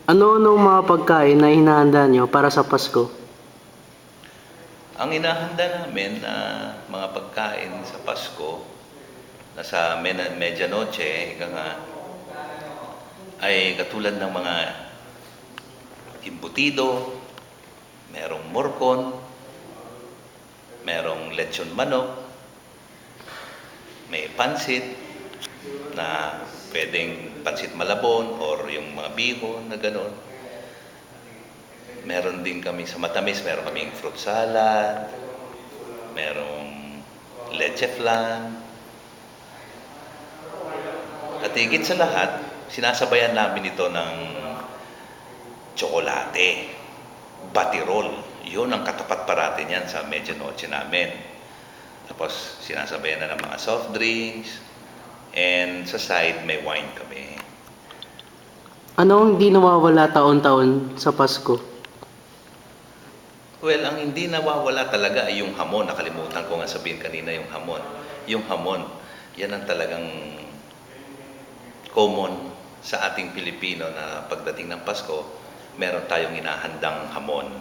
Ano-anong mga pagkain na hinahanda nyo para sa Pasko? Ang inahanda namin na mga pagkain sa Pasko na sa medianoche, ika nga, ay katulad ng mga imbutido, merong morcon, merong lechon manok, may pansit na pwedeng pansit malabon or yung mga bihon na gano'n. Meron din kami sa matamis, meron kaming fruit salad, merong leche flan. At higit sa lahat, sinasabayan namin ito ng tsokolate, batirol. Yun ang katapat parati niyan sa medianoche namin. Tapos sinasabayan na ng mga soft drinks, and sa side may wine kami. Ano ang hindi nawawala taon-taon sa Pasko? Well, ang hindi nawawala talaga ay yung hamon. Nakalimutan ko nga sabihin kanina yung hamon. Yung hamon, yan ang talagang common sa ating Pilipino na pagdating ng Pasko, meron tayong inahandang hamon.